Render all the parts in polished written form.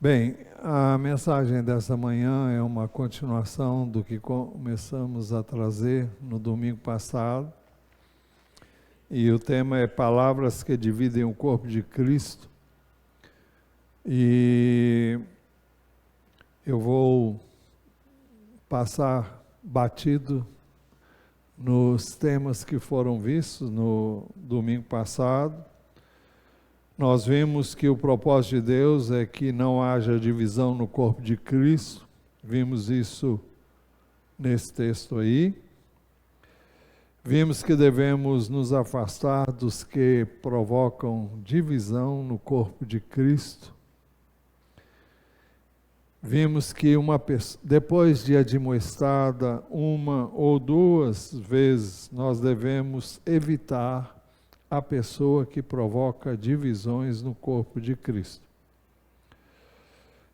Bem, a mensagem dessa manhã é uma continuação do que começamos a trazer no domingo passado. E o tema é Palavras que dividem o corpo de Cristo. E eu vou passar batido nos temas que foram vistos no domingo passado. Nós vimos que o propósito de Deus é que não haja divisão no corpo de Cristo. Vimos isso nesse texto aí. Vimos que devemos nos afastar dos que provocam divisão no corpo de Cristo. Vimos que depois de admoestada uma ou duas vezes, nós devemos evitar a pessoa que provoca divisões no corpo de Cristo.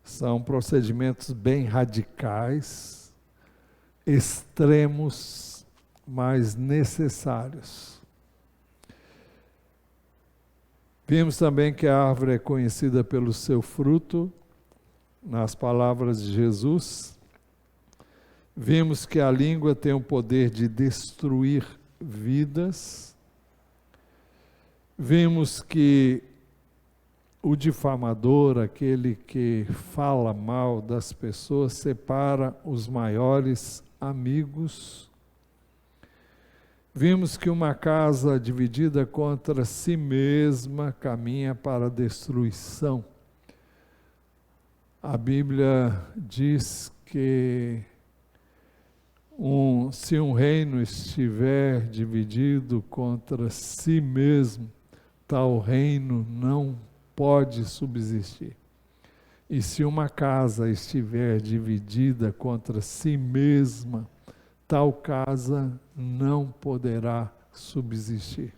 São procedimentos bem radicais, extremos, mas necessários. Vimos também que a árvore é conhecida pelo seu fruto, nas palavras de Jesus. Vimos que a língua tem o poder de destruir vidas. Vimos que o difamador, aquele que fala mal das pessoas, separa os maiores amigos. Vimos que uma casa dividida contra si mesma caminha para a destruição. A Bíblia diz que se um reino estiver dividido contra si mesmo, tal reino não pode subsistir. E se uma casa estiver dividida contra si mesma, tal casa não poderá subsistir.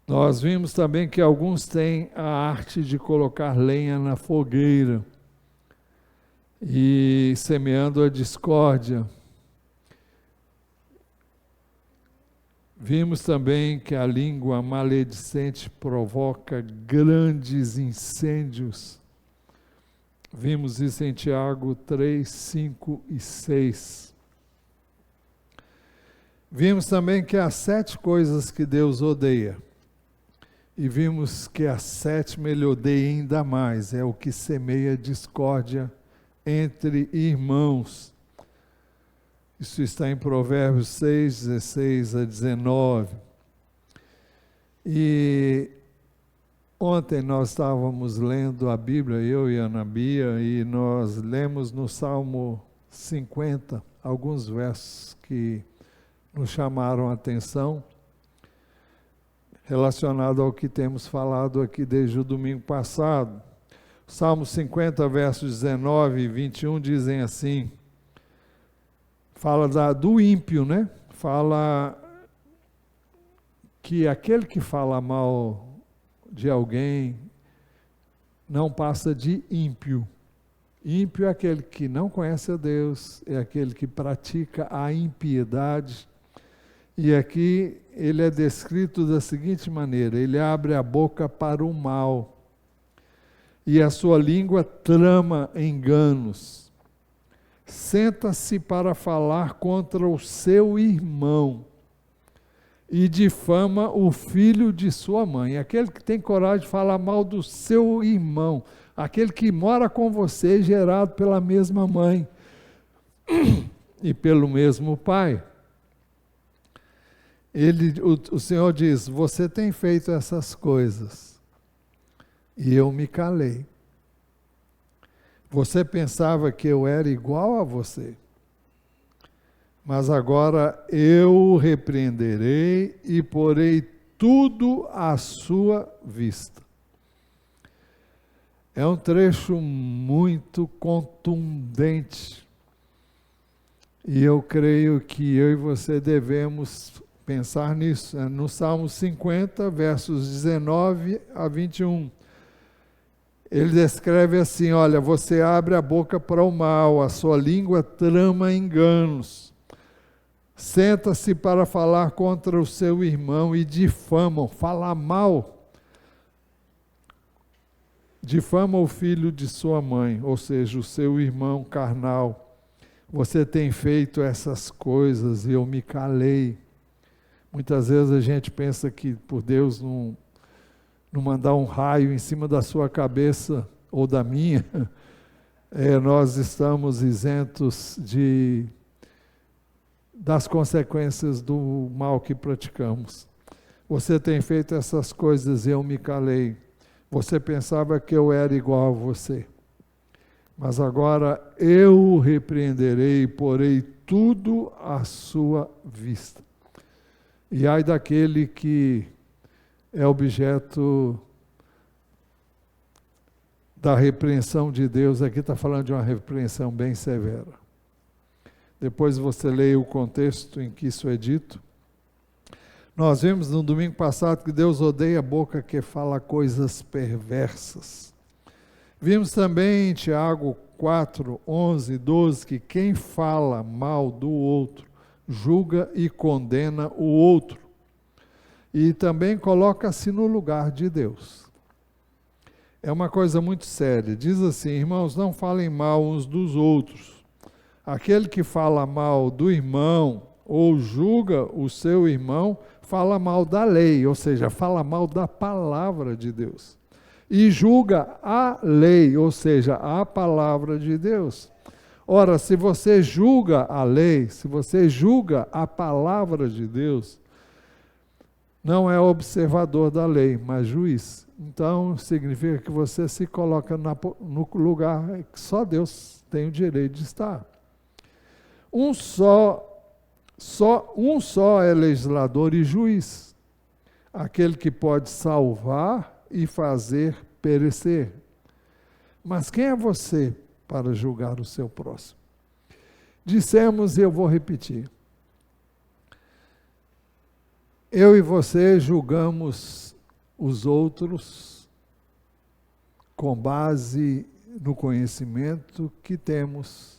Nós vimos também que alguns têm a arte de colocar lenha na fogueira e semeando a discórdia. Vimos também que a língua maledicente provoca grandes incêndios. Vimos isso em Tiago 3, 5 e 6. Vimos também que há 7 coisas que Deus odeia. E vimos que a 7ª ele odeia ainda mais, é o que semeia discórdia entre irmãos. Isso está em Provérbios 6, 16 a 19. E ontem nós estávamos lendo a Bíblia, eu e a Ana Bia, e nós lemos no Salmo 50, alguns versos que nos chamaram a atenção, relacionado ao que temos falado aqui desde o domingo passado. Salmo 50, versos 19 e 21 dizem assim, fala do ímpio, né? Fala que aquele que fala mal de alguém não passa de ímpio. Ímpio é aquele que não conhece a Deus, é aquele que pratica a impiedade. E aqui ele é descrito da seguinte maneira: ele abre a boca para o mal, e a sua língua trama enganos. Senta-se para falar contra o seu irmão, e difama o filho de sua mãe. Aquele que tem coragem de falar mal do seu irmão, aquele que mora com você, gerado pela mesma mãe e pelo mesmo pai. O Senhor diz, você tem feito essas coisas, e eu me calei. Você pensava que eu era igual a você, mas agora eu o repreenderei e porei tudo à sua vista. É um trecho muito contundente, e eu creio que eu e você devemos pensar nisso. No Salmo 50, versos 19 a 21. Ele descreve assim, olha, você abre a boca para o mal, a sua língua trama enganos. Senta-se para falar contra o seu irmão e difamam, falar mal difama o filho de sua mãe, ou seja, o seu irmão carnal. Você tem feito essas coisas e eu me calei. Muitas vezes a gente pensa que por Deus não mandar um raio em cima da sua cabeça ou da minha, nós estamos isentos das consequências do mal que praticamos. Você tem feito essas coisas e eu me calei. Você pensava que eu era igual a você. Mas agora eu o repreenderei e porei tudo à sua vista. E ai daquele que é objeto da repreensão de Deus. Aqui está falando de uma repreensão bem severa. Depois você leia o contexto em que isso é dito. Nós vimos no domingo passado que Deus odeia a boca que fala coisas perversas. Vimos também em Tiago 4, 11, 12, que quem fala mal do outro, julga e condena o outro. E também coloca-se no lugar de Deus. É uma coisa muito séria. Diz assim, irmãos, não falem mal uns dos outros. Aquele que fala mal do irmão ou julga o seu irmão, fala mal da lei, ou seja, fala mal da palavra de Deus. E julga a lei, ou seja, a palavra de Deus. Ora, se você julga a lei, se você julga a palavra de Deus, não é observador da lei, mas juiz. Então, significa que você se coloca no lugar que só Deus tem o direito de estar. Um só é legislador e juiz, aquele que pode salvar e fazer perecer. Mas quem é você para julgar o seu próximo? Dissemos, e eu vou repetir, eu e você julgamos os outros com base no conhecimento que temos.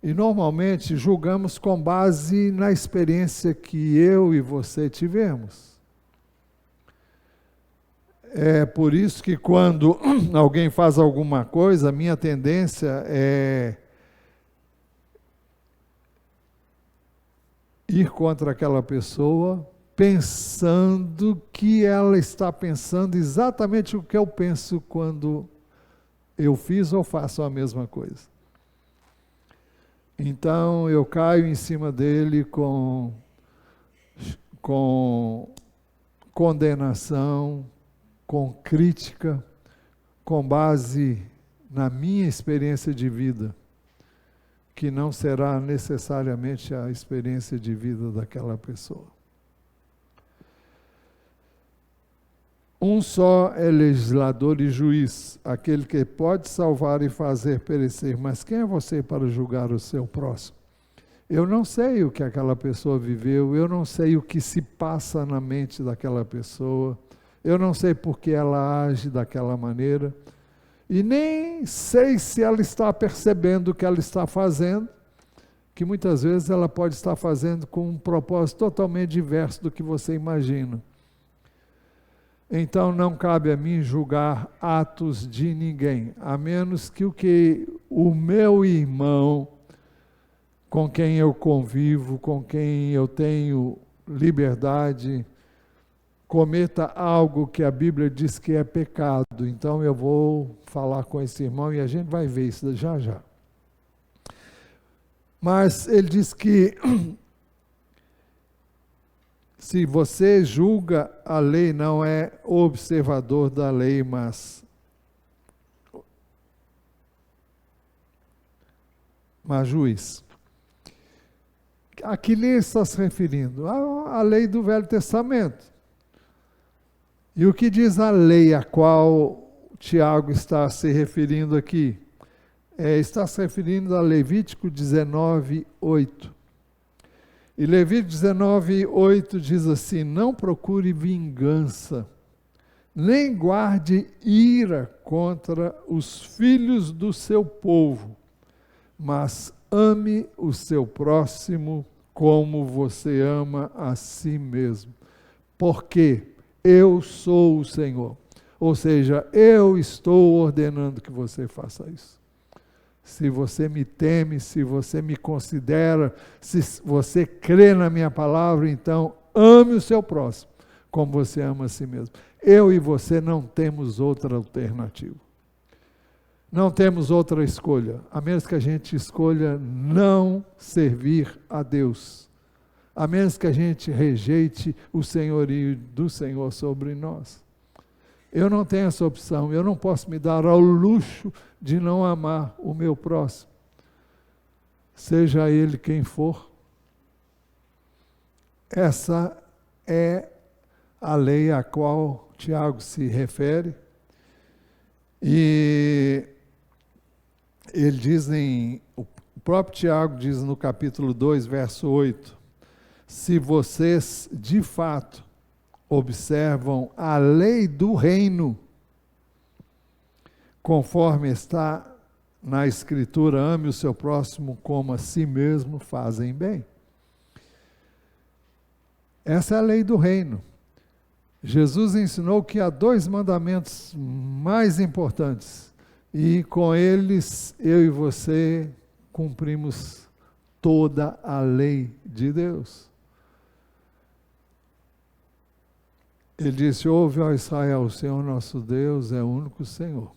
E normalmente julgamos com base na experiência que eu e você tivemos. É por isso que quando alguém faz alguma coisa, a minha tendência é ir contra aquela pessoa, pensando que ela está pensando exatamente o que eu penso quando eu fiz ou faço a mesma coisa. Então eu caio em cima dele com condenação, com crítica, com base na minha experiência de vida, que não será necessariamente a experiência de vida daquela pessoa. Um só é legislador e juiz, aquele que pode salvar e fazer perecer. Mas quem é você para julgar o seu próximo? Eu não sei o que aquela pessoa viveu, eu não sei o que se passa na mente daquela pessoa, eu não sei por que ela age daquela maneira, e nem sei se ela está percebendo o que ela está fazendo, que muitas vezes ela pode estar fazendo com um propósito totalmente diverso do que você imagina. Então não cabe a mim julgar atos de ninguém, a menos que o meu irmão, com quem eu convivo, com quem eu tenho liberdade, cometa algo que a Bíblia diz que é pecado. Então eu vou falar com esse irmão e a gente vai ver isso já já. Mas ele diz que se você julga a lei, não é observador da lei, mas juiz. A que lei está se referindo? A lei do Velho Testamento. E o que diz a lei a qual Tiago está se referindo aqui? Está se referindo a Levítico 19, 8. E Levítico 19, 8 diz assim: não procure vingança, nem guarde ira contra os filhos do seu povo, mas ame o seu próximo como você ama a si mesmo. Porque eu sou o Senhor. Ou seja, eu estou ordenando que você faça isso. Se você me teme, se você me considera, se você crê na minha palavra, então ame o seu próximo, como você ama a si mesmo. Eu e você não temos outra alternativa. Não temos outra escolha, a menos que a gente escolha não servir a Deus. A menos que a gente rejeite o senhorio do Senhor sobre nós. Eu não tenho essa opção, eu não posso me dar ao luxo de não amar o meu próximo, seja ele quem for. Essa é a lei a qual Tiago se refere, e ele diz o próprio Tiago diz no capítulo 2, verso 8, se vocês de fato observam a lei do reino, conforme está na Escritura, ame o seu próximo como a si mesmo, fazem bem. Essa é a lei do reino. Jesus ensinou que há 2 mandamentos mais importantes, e com eles eu e você cumprimos toda a lei de Deus. Ele disse, ouve, ó Israel, o Senhor nosso Deus é o único Senhor.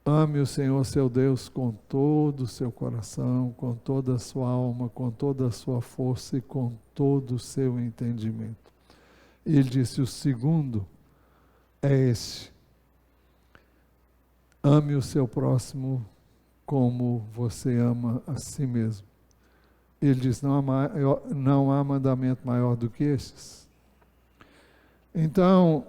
Ame o Senhor seu Deus com todo o seu coração, com toda a sua alma, com toda a sua força e com todo o seu entendimento. E ele disse, o segundo é este, ame o seu próximo como você ama a si mesmo. Ele diz, não há mandamento maior do que estes. Então,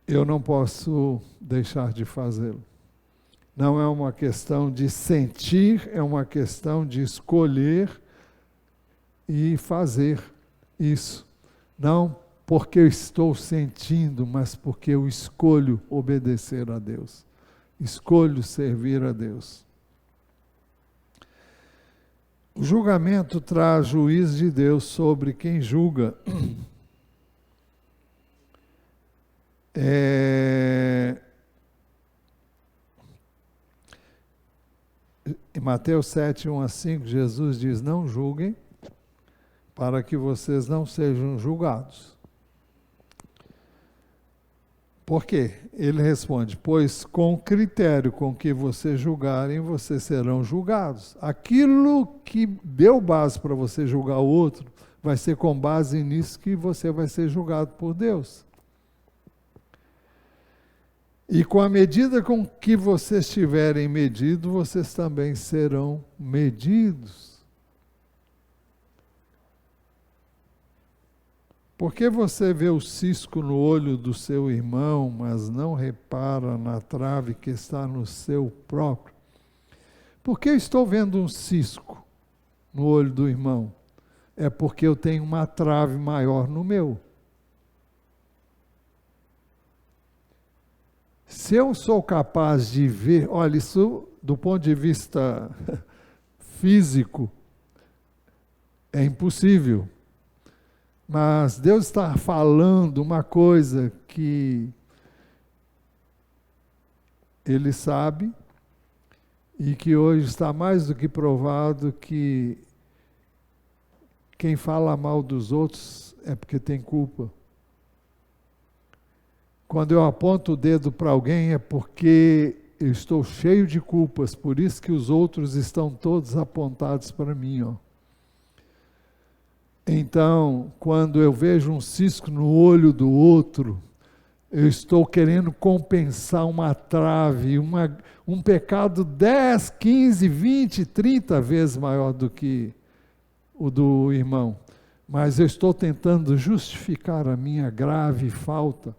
eu não posso deixar de fazê-lo. Não é uma questão de sentir, é uma questão de escolher e fazer isso. Não porque eu estou sentindo, mas porque eu escolho obedecer a Deus. Escolho servir a Deus. O julgamento traz juízo de Deus sobre quem julga. Em Mateus 7, 1 a 5, Jesus diz, não julguem, para que vocês não sejam julgados. Por quê? Ele responde, pois com o critério com que vocês julgarem, vocês serão julgados. Aquilo que deu base para você julgar o outro, vai ser com base nisso que você vai ser julgado por Deus. E com a medida com que vocês tiverem medido, vocês também serão medidos. Por que você vê o cisco no olho do seu irmão, mas não repara na trave que está no seu próprio? Por que eu estou vendo um cisco no olho do irmão? É porque eu tenho uma trave maior no meu. Se eu sou capaz de ver, olha, isso do ponto de vista físico é impossível. Mas Deus está falando uma coisa que Ele sabe e que hoje está mais do que provado que quem fala mal dos outros é porque tem culpa. Quando eu aponto o dedo para alguém é porque eu estou cheio de culpas, por isso que os outros estão todos apontados para mim, ó. Então, quando eu vejo um cisco no olho do outro, eu estou querendo compensar uma trave, um pecado 10, 15, 20, 30 vezes maior do que o do irmão. Mas eu estou tentando justificar a minha grave falta,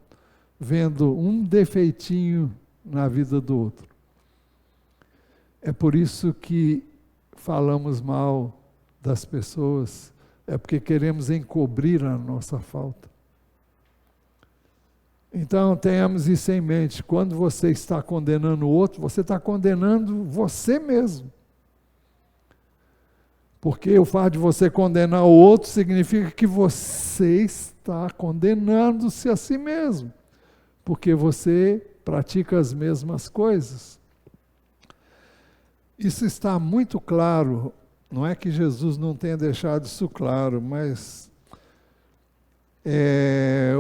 vendo um defeitinho na vida do outro. É por isso que falamos mal das pessoas, é porque queremos encobrir a nossa falta. Então, tenhamos isso em mente, quando você está condenando o outro, você está condenando você mesmo. Porque o fato de você condenar o outro significa que você está condenando-se a si mesmo. Porque você pratica as mesmas coisas. Isso está muito claro. Não é que Jesus não tenha deixado isso claro, mas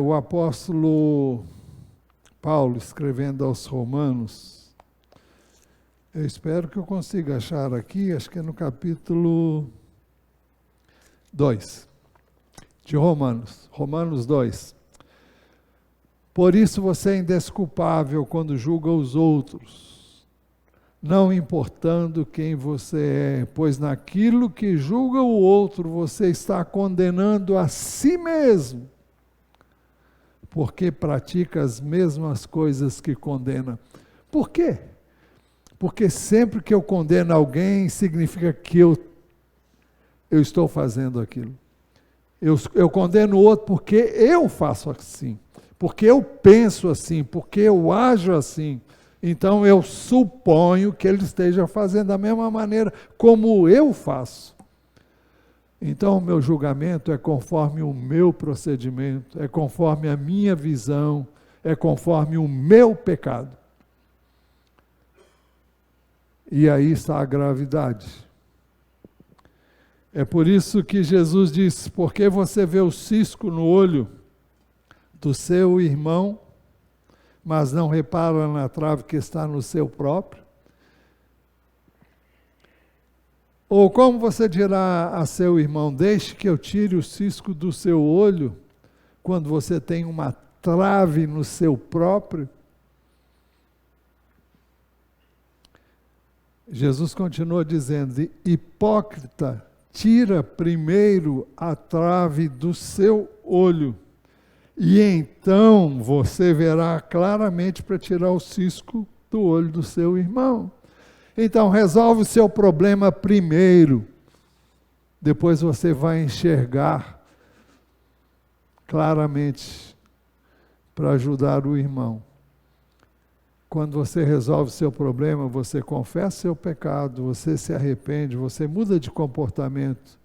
o apóstolo Paulo, escrevendo aos Romanos, eu espero que eu consiga achar aqui, acho que é no capítulo 2 de Romanos, Romanos 2. Por isso você é indesculpável quando julga os outros, não importando quem você é, pois naquilo que julga o outro você está condenando a si mesmo, porque pratica as mesmas coisas que condena. Por quê? Porque sempre que eu condeno alguém, significa que eu estou fazendo aquilo. Eu condeno o outro porque eu faço assim, porque eu penso assim, porque eu ajo assim. Então eu suponho que ele esteja fazendo da mesma maneira como eu faço. Então o meu julgamento é conforme o meu procedimento, é conforme a minha visão, é conforme o meu pecado. E aí está a gravidade. É por isso que Jesus disse, porque você vê o cisco no olho do seu irmão, mas não repara na trave que está no seu próprio? Ou como você dirá a seu irmão, deixe que eu tire o cisco do seu olho, quando você tem uma trave no seu próprio? Jesus continua dizendo, hipócrita, tira primeiro a trave do seu olho, e então você verá claramente para tirar o cisco do olho do seu irmão. Então resolve o seu problema primeiro, depois você vai enxergar claramente para ajudar o irmão. Quando você resolve o seu problema, você confessa seu pecado, você se arrepende, você muda de comportamento.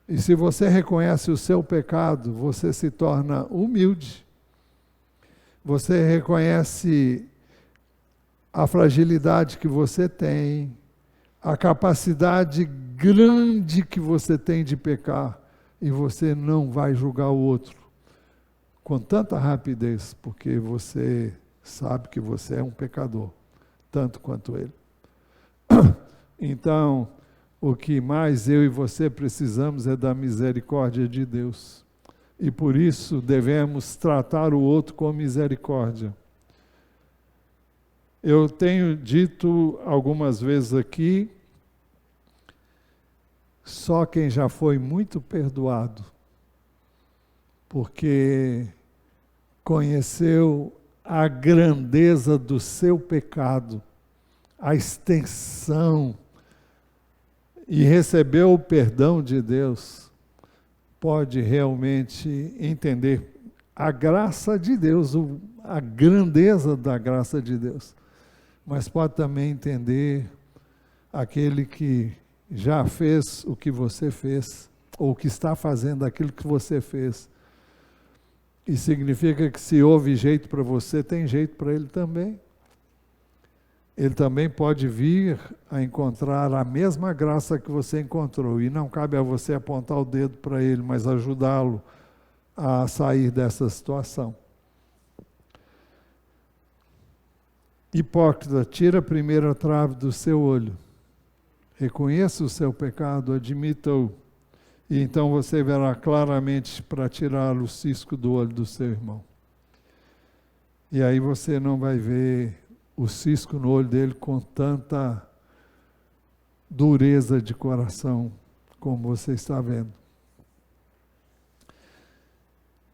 E se você reconhece o seu pecado, você se torna humilde. Você reconhece a fragilidade que você tem, a capacidade grande que você tem de pecar, e você não vai julgar o outro com tanta rapidez, porque você sabe que você é um pecador, tanto quanto ele. Então, o que mais eu e você precisamos é da misericórdia de Deus. E por isso devemos tratar o outro com misericórdia. Eu tenho dito algumas vezes aqui, só quem já foi muito perdoado, porque conheceu a grandeza do seu pecado, a extensão, e recebeu o perdão de Deus, pode realmente entender a graça de Deus, a grandeza da graça de Deus, mas pode também entender aquele que já fez o que você fez, ou que está fazendo aquilo que você fez. E significa que se houve jeito para você, tem jeito para ele também. Ele também pode vir a encontrar a mesma graça que você encontrou. E não cabe a você apontar o dedo para ele, mas ajudá-lo a sair dessa situação. Hipócrita, tira a primeira trave do seu olho. Reconheça o seu pecado, admita-o. E então você verá claramente para tirar o cisco do olho do seu irmão. E aí você não vai ver o cisco no olho dele com tanta dureza de coração como você está vendo.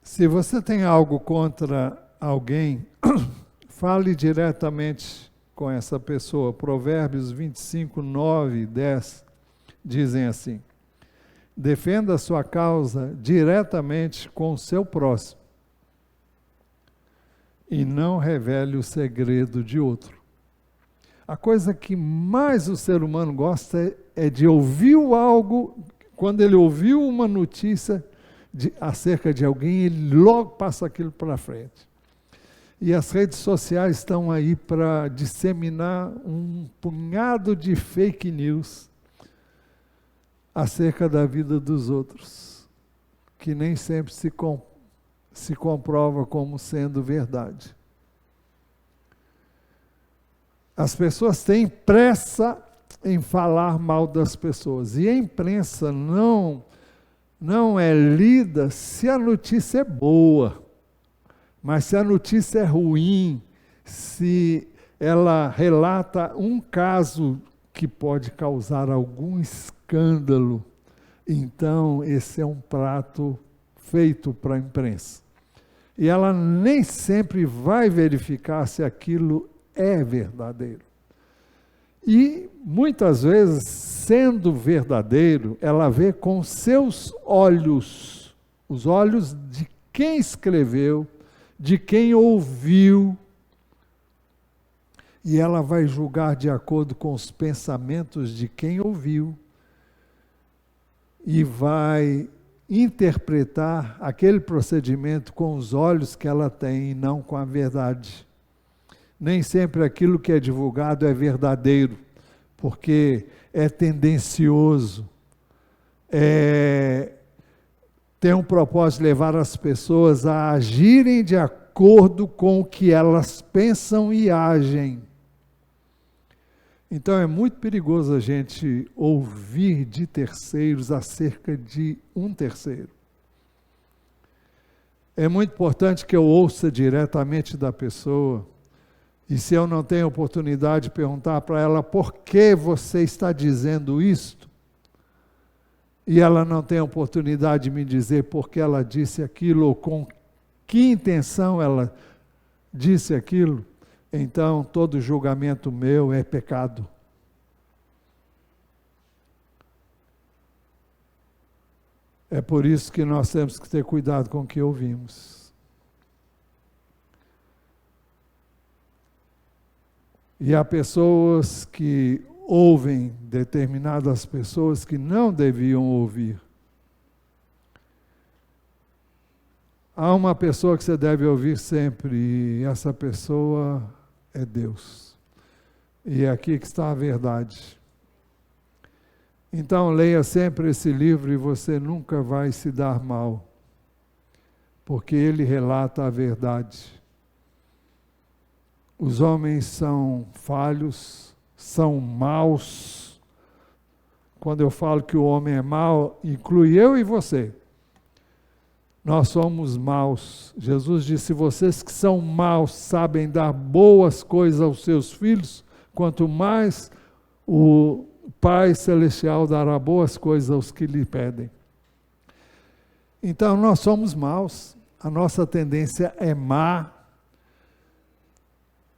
Se você tem algo contra alguém, fale diretamente com essa pessoa. Provérbios 25, 9 e 10 dizem assim: defenda a sua causa diretamente com o seu próximo e não revele o segredo de outro. A coisa que mais o ser humano gosta é de ouvir algo, quando ele ouviu uma notícia acerca de alguém, ele logo passa aquilo para frente. E as redes sociais estão aí para disseminar um punhado de fake news acerca da vida dos outros, que nem sempre se comprova como sendo verdade. As pessoas têm pressa em falar mal das pessoas, e a imprensa não é lida se a notícia é boa, mas se a notícia é ruim, se ela relata um caso que pode causar algum escândalo, então esse é um prato feito para a imprensa. E ela nem sempre vai verificar se aquilo é verdadeiro. E muitas vezes, sendo verdadeiro, ela vê com seus olhos, os olhos de quem escreveu, de quem ouviu, e ela vai julgar de acordo com os pensamentos de quem ouviu, e vai interpretar aquele procedimento com os olhos que ela tem e não com a verdade. Nem sempre aquilo que é divulgado é verdadeiro, porque é tendencioso, tem um propósito de levar as pessoas a agirem de acordo com o que elas pensam e agem. Então é muito perigoso a gente ouvir de terceiros acerca de um terceiro. É muito importante que eu ouça diretamente da pessoa, e se eu não tenho oportunidade de perguntar para ela por que você está dizendo isto, e ela não tem oportunidade de me dizer por que ela disse aquilo, ou com que intenção ela disse aquilo, então todo julgamento meu é pecado. É por isso que nós temos que ter cuidado com o que ouvimos. E há pessoas que ouvem determinadas pessoas que não deviam ouvir. Há uma pessoa que você deve ouvir sempre, e essa pessoa é Deus. E é aqui que está a verdade. Então leia sempre esse livro e você nunca vai se dar mal, porque ele relata a verdade. Os homens são falhos, são maus. Quando eu falo que o homem é mau, inclui eu e você. Nós somos maus. Jesus disse: vocês que são maus sabem dar boas coisas aos seus filhos, quanto mais o Pai Celestial dará boas coisas aos que lhe pedem. Então nós somos maus, a nossa tendência é má.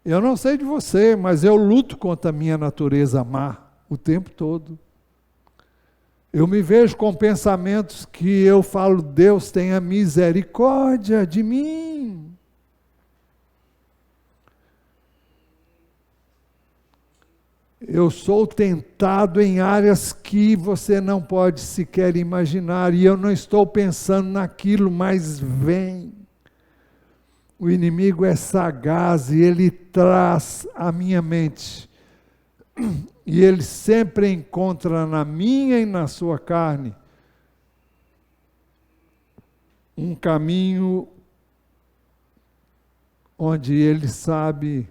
Eu não sei de você, mas eu luto contra a minha natureza má o tempo todo. Eu me vejo com pensamentos que eu falo: Deus tenha misericórdia de mim. Eu sou tentado em áreas que você não pode sequer imaginar, e eu não estou pensando naquilo, mas vem. O inimigo é sagaz e ele traz à minha mente. E ele sempre encontra na minha e na sua carne um caminho onde ele sabe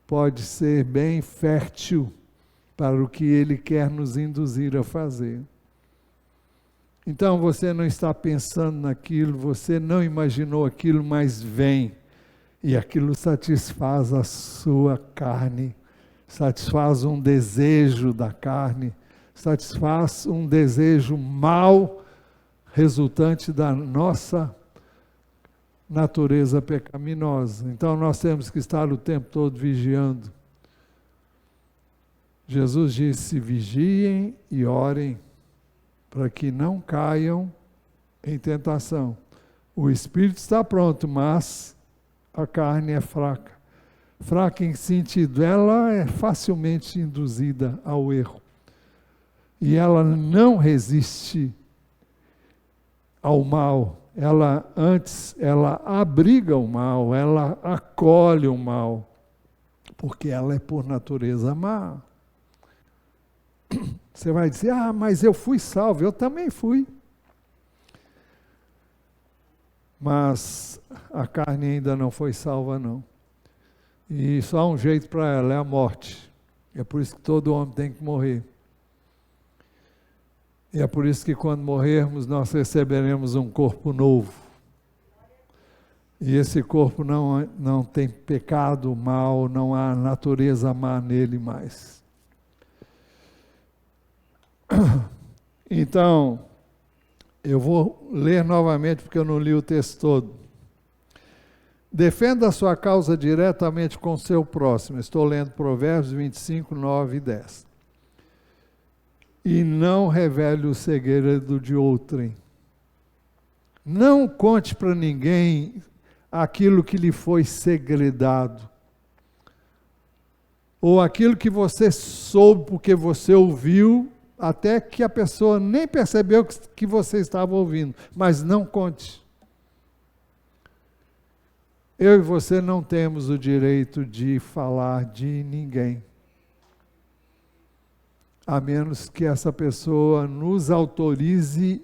pode ser bem fértil para o que ele quer nos induzir a fazer. Então você não está pensando naquilo, você não imaginou aquilo, mas vem. E aquilo satisfaz a sua carne, satisfaz um desejo da carne, satisfaz um desejo mau, resultante da nossa natureza pecaminosa. Então nós temos que estar o tempo todo vigiando. Jesus disse: vigiem e orem, para que não caiam em tentação. O espírito está pronto, mas a carne é fraca. Fraca em que sentido? Ela é facilmente induzida ao erro. E ela não resiste ao mal. Ela abriga o mal, ela acolhe o mal, porque ela é por natureza má. Você vai dizer, mas eu fui salvo, eu também fui. Mas a carne ainda não foi salva, não. E só há um jeito para ela, é a morte. É por isso que todo homem tem que morrer. E é por isso que quando morrermos, nós receberemos um corpo novo. E esse corpo não tem pecado, mal, não há natureza má nele mais. Então, eu vou ler novamente, porque eu não li o texto todo. Defenda a sua causa diretamente com o seu próximo. Estou lendo Provérbios 25, 9 e 10. E não revele o segredo de outrem. Não conte para ninguém aquilo que lhe foi segredado. Ou aquilo que você soube porque você ouviu, até que a pessoa nem percebeu que você estava ouvindo. Mas não conte. Eu e você não temos o direito de falar de ninguém, a menos que essa pessoa nos autorize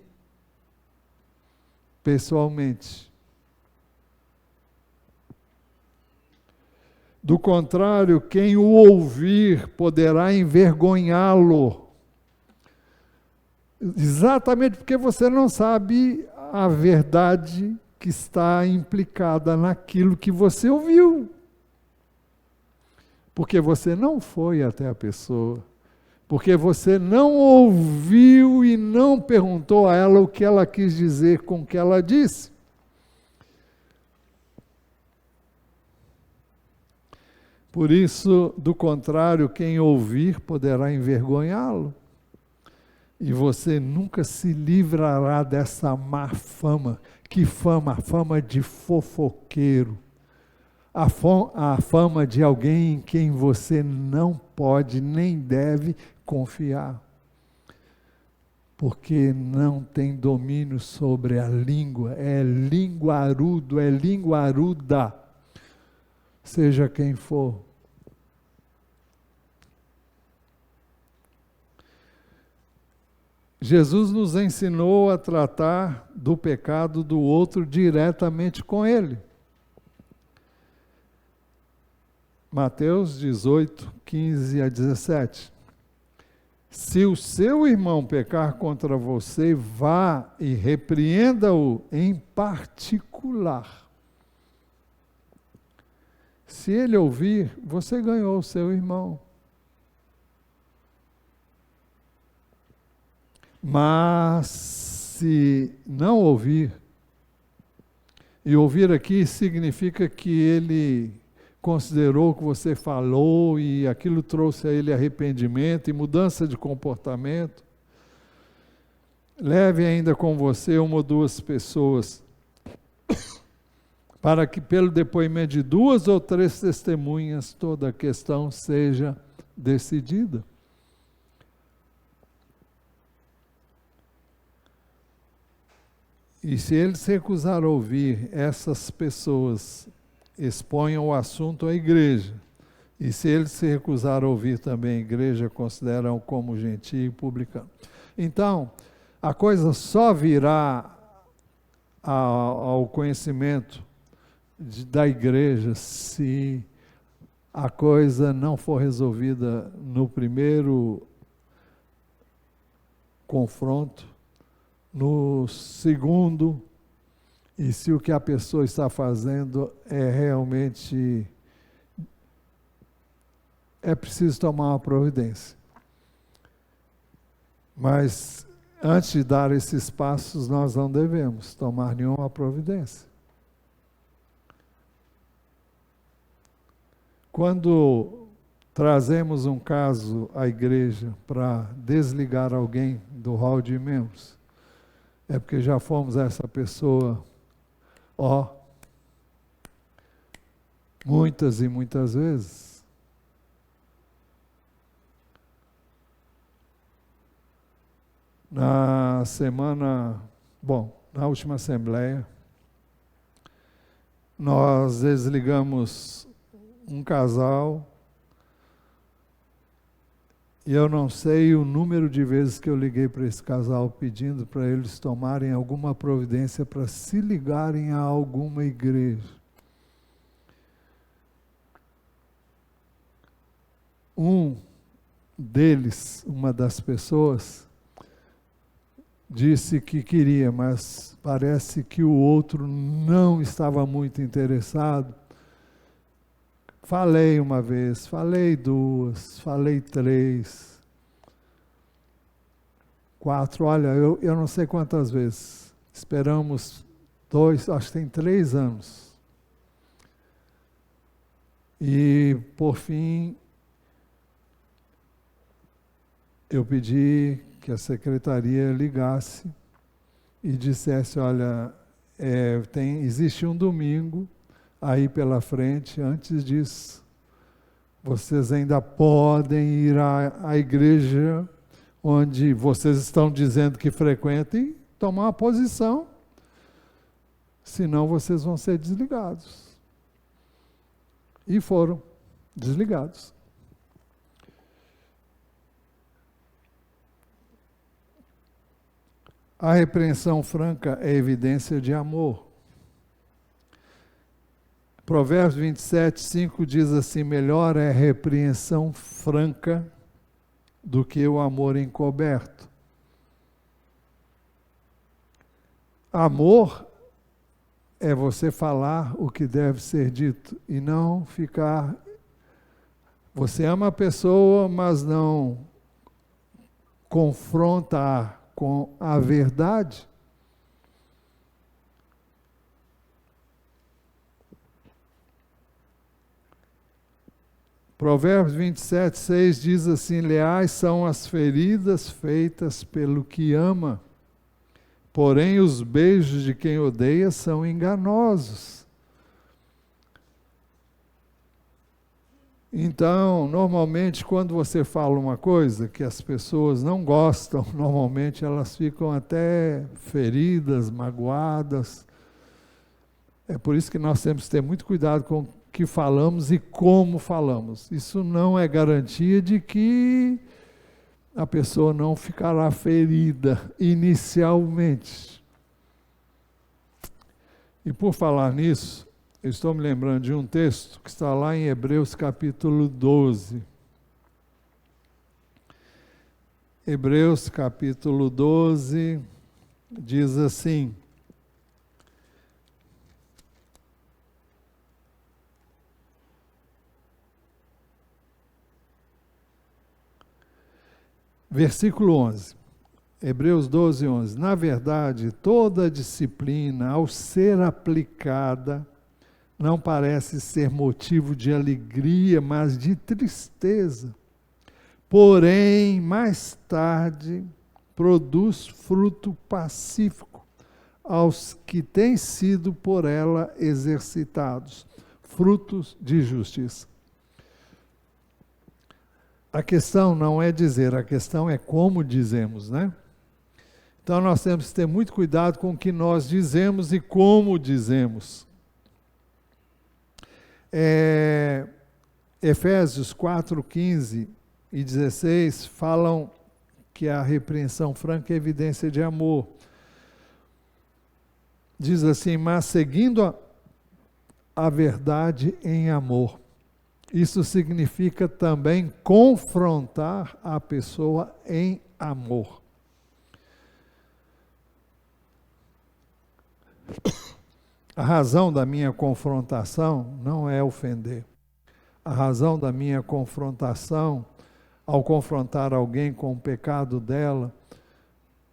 pessoalmente. Do contrário, quem o ouvir poderá envergonhá-lo. Exatamente porque você não sabe a verdade que está implicada naquilo que você ouviu. Porque você não foi até a pessoa. Porque você não ouviu e não perguntou a ela o que ela quis dizer com o que ela disse. Por isso, do contrário, quem ouvir poderá envergonhá-lo. E você nunca se livrará dessa má fama. Que fama? A fama de fofoqueiro. A fama de alguém em quem você não pode nem deve confiar. Porque não tem domínio sobre a língua. É linguarudo, é linguaruda. Seja quem for. Jesus nos ensinou a tratar do pecado do outro diretamente com ele. Mateus 18, 15 a 17. Se o seu irmão pecar contra você, vá e repreenda-o em particular. Se ele ouvir, você ganhou o seu irmão. Mas se não ouvir, e ouvir aqui significa que ele considerou o que você falou e aquilo trouxe a ele arrependimento e mudança de comportamento, leve ainda com você uma ou duas pessoas, para que pelo depoimento de 2 ou 3 testemunhas toda a questão seja decidida. E se ele se recusar a ouvir, essas pessoas exponham o assunto à igreja. E se ele se recusar a ouvir também, a igreja consideram como gentio e publicano. Então, a coisa só virá ao conhecimento da igreja se a coisa não for resolvida no primeiro confronto, no segundo, e se o que a pessoa está fazendo é realmente, é preciso tomar uma providência. Mas antes de dar esses passos, nós não devemos tomar nenhuma providência. Quando trazemos um caso à igreja para desligar alguém do hall de membros, é porque já fomos essa pessoa, muitas e muitas vezes. Na última assembleia, nós desligamos um casal, e eu não sei o número de vezes que eu liguei para esse casal pedindo para eles tomarem alguma providência para se ligarem a alguma igreja. Um deles, uma das pessoas, disse que queria, mas parece que o outro não estava muito interessado. Falei uma vez, falei duas, falei três, quatro, olha, eu não sei quantas vezes. Esperamos acho que tem 3 anos. E, por fim, eu pedi que a secretaria ligasse e dissesse, olha, existe um domingo aí pela frente, antes disso, vocês ainda podem ir à igreja onde vocês estão dizendo que frequentam e tomar uma posição, senão vocês vão ser desligados. E foram desligados. A repreensão franca é evidência de amor. Provérbios 27, 5 diz assim, melhor é a repreensão franca do que o amor encoberto. Amor é você falar o que deve ser dito e não ficar... Você ama a pessoa, mas não confronta com a verdade. Provérbios 27, 6 diz assim, leais são as feridas feitas pelo que ama, porém os beijos de quem odeia são enganosos. Então, normalmente, quando você fala uma coisa que as pessoas não gostam, normalmente elas ficam até feridas, magoadas. É por isso que nós temos que ter muito cuidado com o que falamos e como falamos. Isso não é garantia de que a pessoa não ficará ferida inicialmente. E por falar nisso, eu estou me lembrando de um texto que está lá em Hebreus capítulo 12. Hebreus capítulo 12 diz assim, versículo 11, Hebreus 12, 11. Na verdade, toda disciplina, ao ser aplicada, não parece ser motivo de alegria, mas de tristeza. Porém, mais tarde, produz fruto pacífico aos que têm sido por ela exercitados, frutos de justiça. A questão não é dizer, a questão é como dizemos, né? Então nós temos que ter muito cuidado com o que nós dizemos e como dizemos. Efésios 4, 15 e 16 falam que a repreensão franca é evidência de amor. Diz assim, mas seguindo a verdade em amor. Isso significa também confrontar a pessoa em amor. A razão da minha confrontação não é ofender. A razão da minha confrontação, ao confrontar alguém com o pecado dela,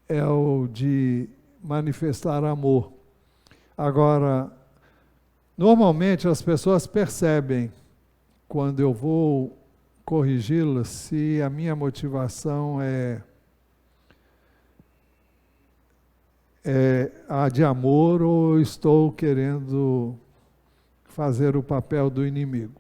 é o de manifestar amor. Agora, normalmente as pessoas percebem, quando eu vou corrigi-las, se a minha motivação é a de amor ou estou querendo fazer o papel do inimigo.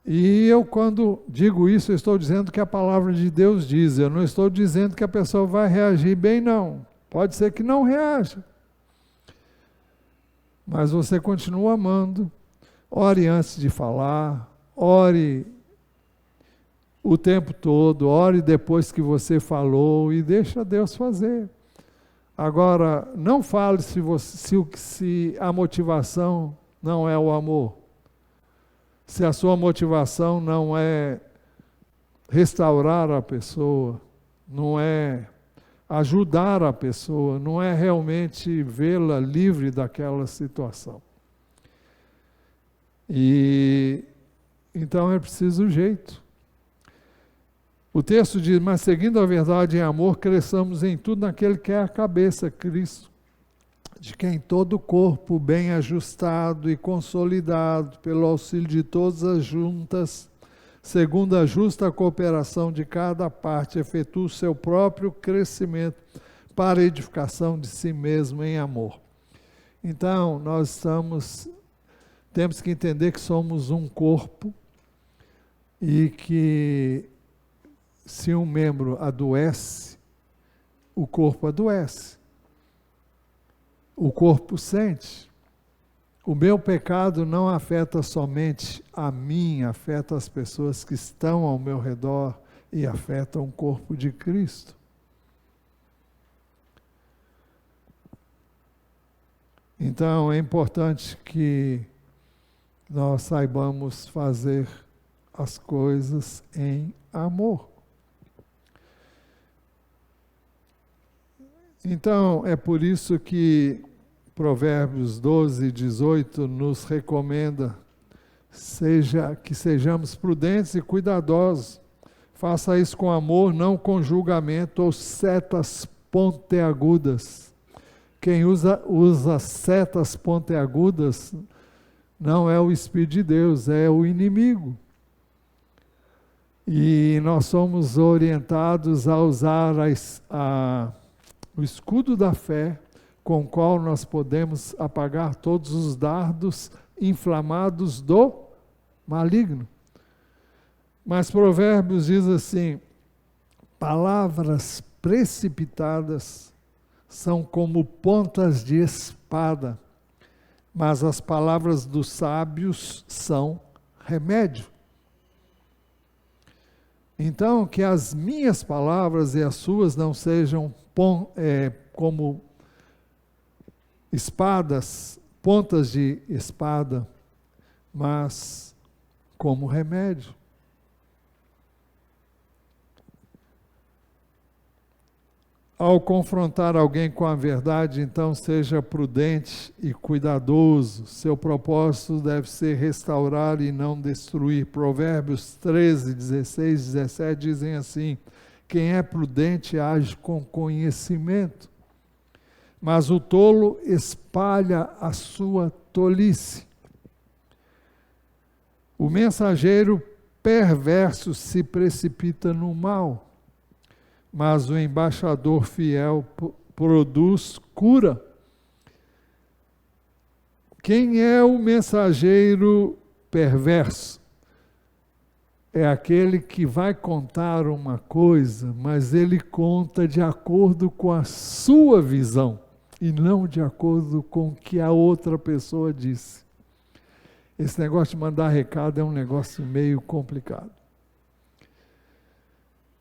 E eu, quando digo isso, eu estou dizendo que a palavra de Deus diz, eu não estou dizendo que a pessoa vai reagir bem, não. Pode ser que não reaja. Mas você continua amando. Ore antes de falar, ore o tempo todo, ore depois que você falou e deixa Deus fazer. Agora, não fale se a motivação não é o amor. Se a sua motivação não é restaurar a pessoa, não é ajudar a pessoa, não é realmente vê-la livre daquela situação. E então é preciso jeito. O texto diz, mas seguindo a verdade em amor, cresçamos em tudo naquele que é a cabeça, Cristo, de quem todo o corpo bem ajustado e consolidado pelo auxílio de todas as juntas, segundo a justa cooperação de cada parte, efetua o seu próprio crescimento para a edificação de si mesmo em amor. Então, temos que entender que somos um corpo e que se um membro adoece, o corpo adoece. O corpo sente. O meu pecado não afeta somente a mim, afeta as pessoas que estão ao meu redor e afeta o corpo de Cristo. Então é importante que nós saibamos fazer as coisas em amor. Então, é por isso que Provérbios 12, 18 nos recomenda que sejamos prudentes e cuidadosos. Faça isso com amor, não com julgamento ou setas pontiagudas. Quem usa setas pontiagudas não é o Espírito de Deus, é o inimigo. E nós somos orientados a usar o escudo da fé, com o qual nós podemos apagar todos os dardos inflamados do maligno. Mas Provérbios diz assim, palavras precipitadas são como pontas de espada, mas as palavras dos sábios são remédio. Então, que as minhas palavras e as suas não sejam como espadas, pontas de espada, mas como remédio. Ao confrontar alguém com a verdade, então seja prudente e cuidadoso. Seu propósito deve ser restaurar e não destruir. Provérbios 13, 16, 17 dizem assim, quem é prudente age com conhecimento, mas o tolo espalha a sua tolice. O mensageiro perverso se precipita no mal, mas o embaixador fiel produz cura. Quem é o mensageiro perverso? É aquele que vai contar uma coisa, mas ele conta de acordo com a sua visão, e não de acordo com o que a outra pessoa disse. Esse negócio de mandar recado é um negócio meio complicado.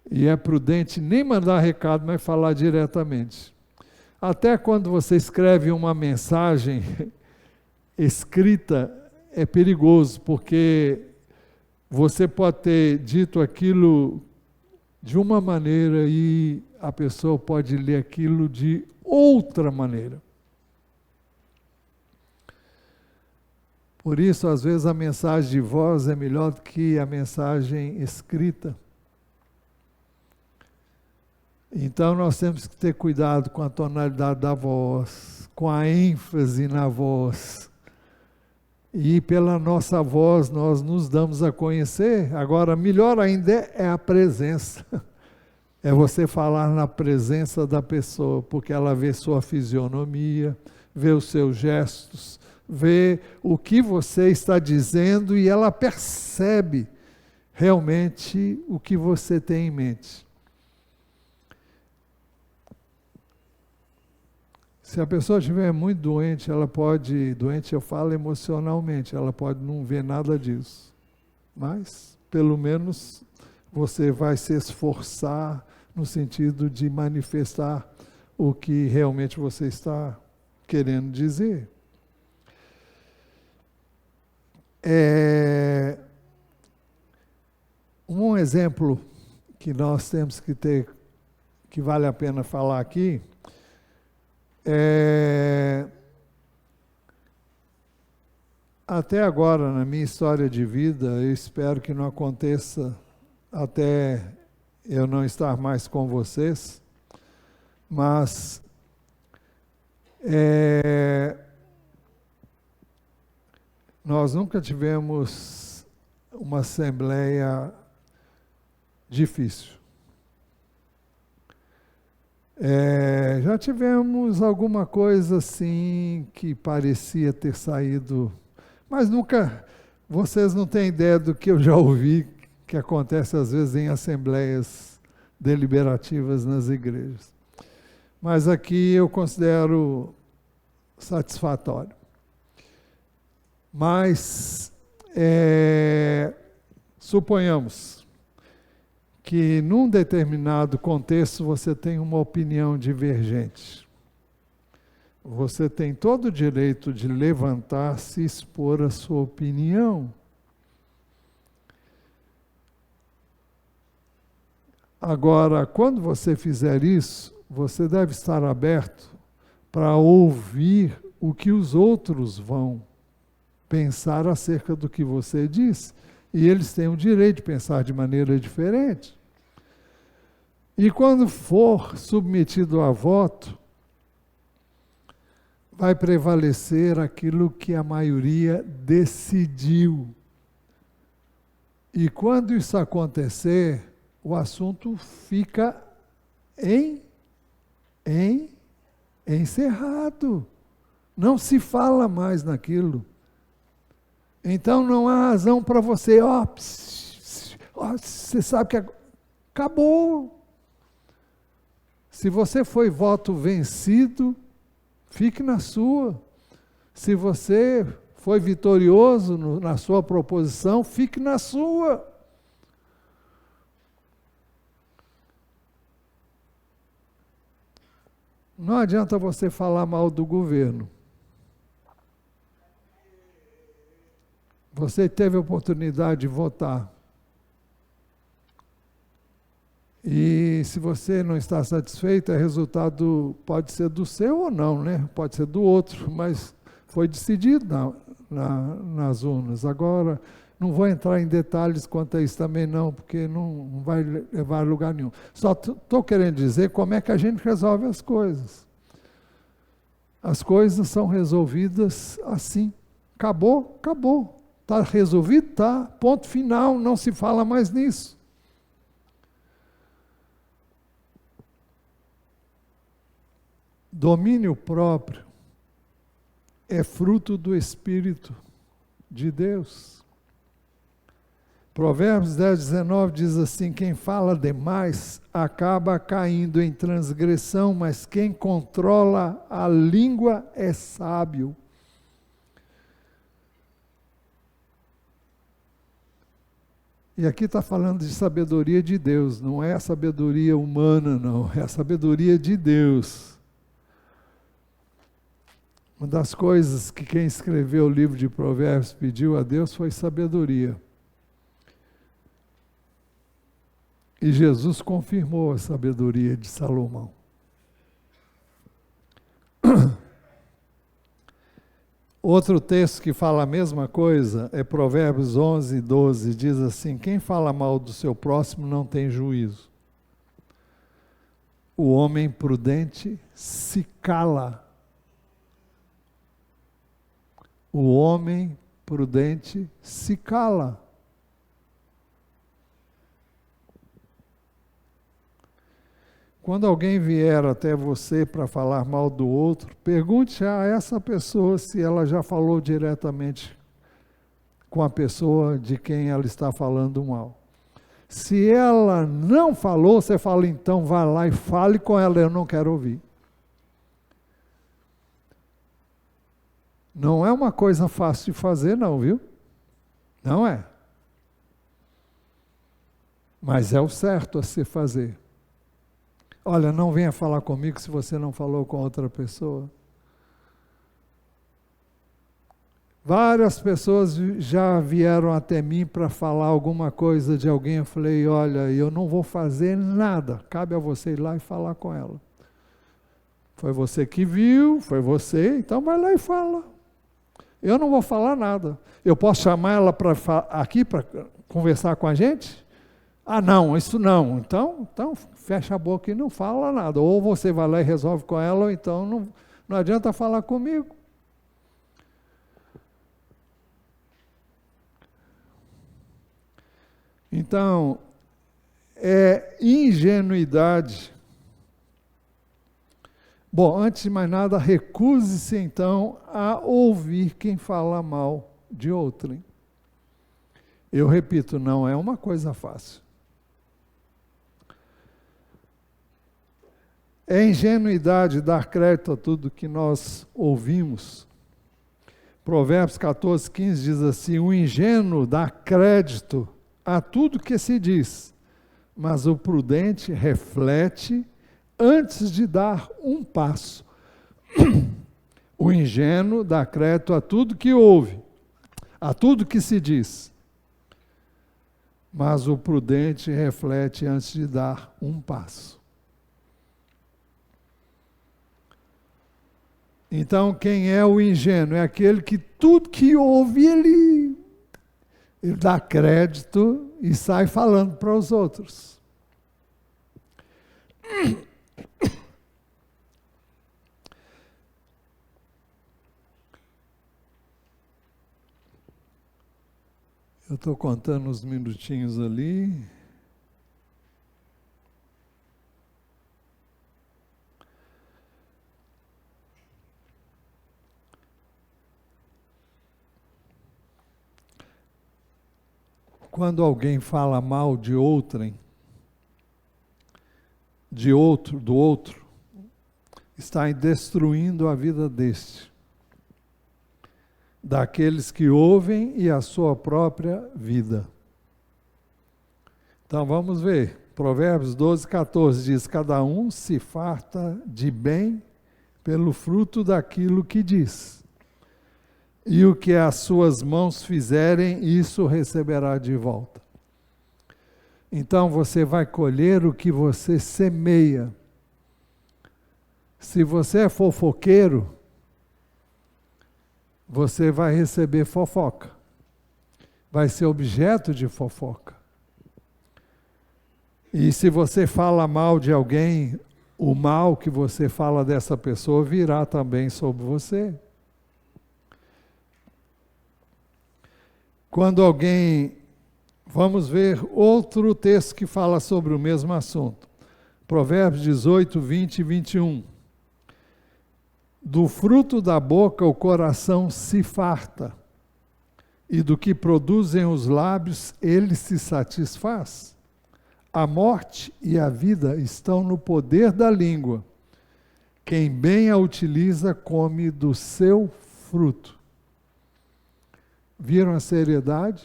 E é prudente nem mandar recado, mas falar diretamente. Até quando você escreve uma mensagem escrita, é perigoso, porque você pode ter dito aquilo de uma maneira e a pessoa pode ler aquilo de outra maneira. Por isso, às vezes, a mensagem de voz é melhor do que a mensagem escrita. Então, nós temos que ter cuidado com a tonalidade da voz, com a ênfase na voz. E pela nossa voz nós nos damos a conhecer. Agora, melhor ainda é a presença. É você falar na presença da pessoa, porque ela vê sua fisionomia, vê os seus gestos, vê o que você está dizendo e ela percebe realmente o que você tem em mente. Se a pessoa estiver muito doente, ela pode, doente eu falo emocionalmente, ela pode não ver nada disso. Mas, pelo menos, você vai se esforçar no sentido de manifestar o que realmente você está querendo dizer. Um exemplo que nós temos que ter, que vale a pena falar aqui, até agora, na minha história de vida, eu espero que não aconteça até eu não estar mais com vocês, mas nós nunca tivemos uma assembleia difícil. Já tivemos alguma coisa assim que parecia ter saído, mas nunca, vocês não têm ideia do que eu já ouvi, que acontece às vezes em assembleias deliberativas nas igrejas. Mas aqui eu considero satisfatório. Mas, suponhamos que num determinado contexto você tem uma opinião divergente. Você tem todo o direito de levantar-se e expor a sua opinião. Agora, quando você fizer isso, você deve estar aberto para ouvir o que os outros vão pensar acerca do que você diz. E eles têm o direito de pensar de maneira diferente. E quando for submetido a voto, vai prevalecer aquilo que a maioria decidiu. E quando isso acontecer, o assunto fica encerrado. Não se fala mais naquilo. Então não há razão para você, você sabe que acabou. Se você foi voto vencido, fique na sua. Se você foi vitorioso na sua proposição, fique na sua. Não adianta você falar mal do governo. Você teve a oportunidade de votar. E se você não está satisfeito, o resultado pode ser do seu ou não, né? Pode ser do outro, mas foi decidido nas urnas. Agora, não vou entrar em detalhes quanto a isso também não, porque não vai levar a lugar nenhum. Só estou querendo dizer como é que a gente resolve as coisas. As coisas são resolvidas assim. Acabou, acabou. Está resolvido? Está. Ponto final, não se fala mais nisso. Domínio próprio é fruto do Espírito de Deus. Provérbios 10:19 diz assim: quem fala demais acaba caindo em transgressão, mas quem controla a língua é sábio. E aqui está falando de sabedoria de Deus, não é a sabedoria humana, não, é a sabedoria de Deus. Uma das coisas que quem escreveu o livro de Provérbios pediu a Deus foi sabedoria. E Jesus confirmou a sabedoria de Salomão. Outro texto que fala a mesma coisa é Provérbios 11:12, diz assim: quem fala mal do seu próximo não tem juízo. O homem prudente se cala. O homem prudente se cala. Quando alguém vier até você para falar mal do outro, pergunte a essa pessoa se ela já falou diretamente com a pessoa de quem ela está falando mal. Se ela não falou, você fala, então vá lá e fale com ela, eu não quero ouvir. Não é uma coisa fácil de fazer, não, viu? Não é. Mas é o certo a se fazer. Olha, não venha falar comigo se você não falou com outra pessoa. Várias pessoas já vieram até mim para falar alguma coisa de alguém. Eu falei, olha, eu não vou fazer nada. Cabe a você ir lá e falar com ela. Foi você que viu, foi você, então vai lá e fala. Eu não vou falar nada. Eu posso chamar ela aqui para conversar com a gente? Ah, não, isso não. Então fecha a boca e não fala nada. Ou você vai lá e resolve com ela, ou então não adianta falar comigo. Então, é ingenuidade. Bom, antes de mais nada, recuse-se então a ouvir quem fala mal de outrem. Eu repito, não é uma coisa fácil. É ingenuidade dar crédito a tudo que nós ouvimos. Provérbios 14, 15 diz assim, o ingênuo dá crédito a tudo que se diz, mas o prudente reflete antes de dar um passo. O ingênuo dá crédito a tudo que ouve, a tudo que se diz, mas o prudente reflete antes de dar um passo. Então, quem é o ingênuo? É aquele que tudo que ouve, ele dá crédito e sai falando para os outros. Eu estou contando uns minutinhos ali. Quando alguém fala mal de outrem, do outro, está destruindo a vida deste, daqueles que ouvem e a sua própria vida. Então vamos ver, Provérbios 12, 14 diz, cada um se farta de bem pelo fruto daquilo que diz. E o que as suas mãos fizerem, isso receberá de volta. Então você vai colher o que você semeia. Se você é fofoqueiro, você vai receber fofoca. Vai ser objeto de fofoca. E se você fala mal de alguém, o mal que você fala dessa pessoa virá também sobre você. Quando alguém, vamos ver outro texto que fala sobre o mesmo assunto. Provérbios 18, 20 e 21. Do fruto da boca o coração se farta, e do que produzem os lábios ele se satisfaz. A morte e a vida estão no poder da língua. Quem bem a utiliza come do seu fruto. Viram a seriedade?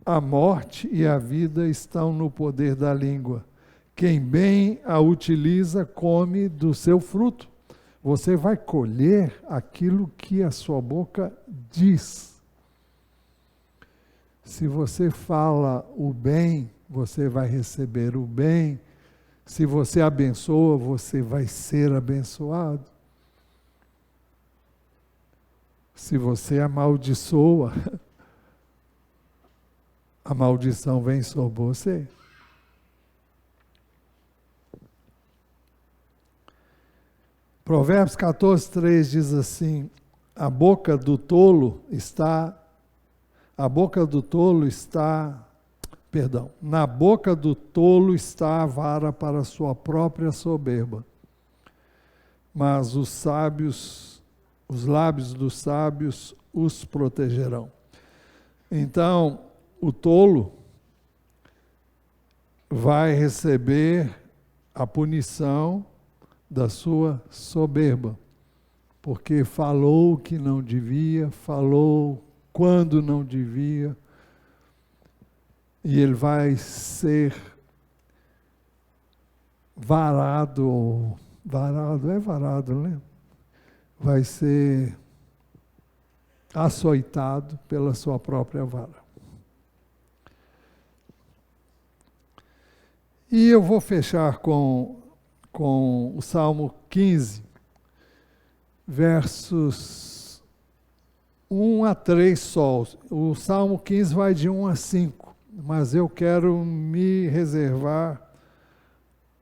A morte e a vida estão no poder da língua. Quem bem a utiliza, come do seu fruto. Você vai colher aquilo que a sua boca diz. Se você fala o bem, você vai receber o bem. Se você abençoa, você vai ser abençoado. Se você amaldiçoa, a maldição vem sobre você. Provérbios 14, 3 diz assim, a boca do tolo está Perdão, na boca do tolo está a vara para sua própria soberba, mas os lábios dos sábios os protegerão. Então, o tolo vai receber a punição da sua soberba, porque falou o que não devia, falou quando não devia, e ele vai ser varado, né? Vai ser açoitado pela sua própria vara. E eu vou fechar com o Salmo 15, versos 1 a 3 só. O Salmo 15 vai de 1 a 5, mas eu quero me reservar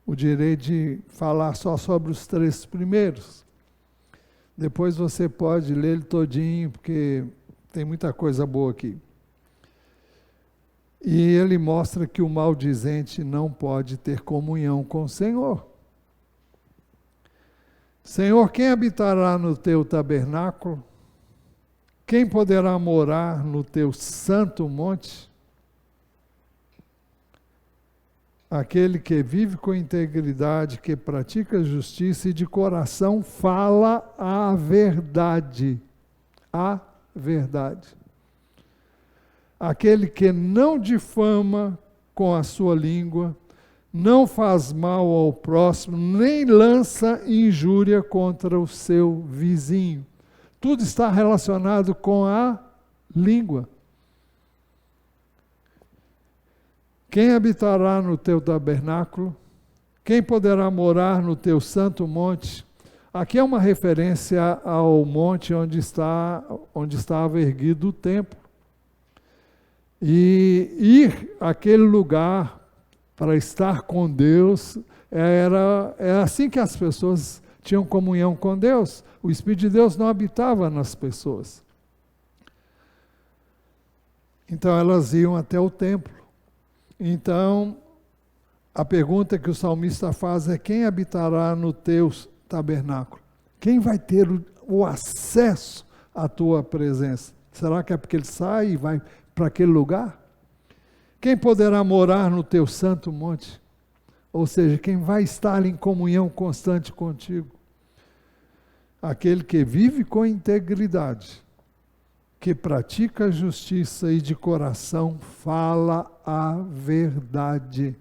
o direito de falar só sobre os 3 primeiros. Depois você pode ler ele todinho, porque tem muita coisa boa aqui. E ele mostra que o maldizente não pode ter comunhão com o Senhor. Senhor, quem habitará no teu tabernáculo? Quem poderá morar no teu santo monte? Aquele que vive com integridade, que pratica justiça e de coração fala a verdade. A verdade. Aquele que não difama com a sua língua, não faz mal ao próximo, nem lança injúria contra o seu vizinho. Tudo está relacionado com a língua. Quem habitará no teu tabernáculo? Quem poderá morar no teu santo monte? Aqui é uma referência ao monte onde estava erguido o templo. E ir àquele lugar para estar com Deus, é assim que as pessoas tinham comunhão com Deus. O Espírito de Deus não habitava nas pessoas. Então elas iam até o templo. Então, a pergunta que o salmista faz é: quem habitará no teu tabernáculo? Quem vai ter o acesso à tua presença? Será que é porque ele sai e vai para aquele lugar? Quem poderá morar no teu santo monte? Ou seja, quem vai estar em comunhão constante contigo? Aquele que vive com integridade, que pratica a justiça e de coração fala a verdade.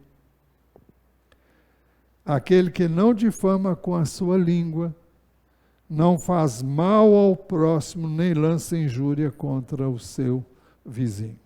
Aquele que não difama com a sua língua, não faz mal ao próximo, nem lança injúria contra o seu vizinho.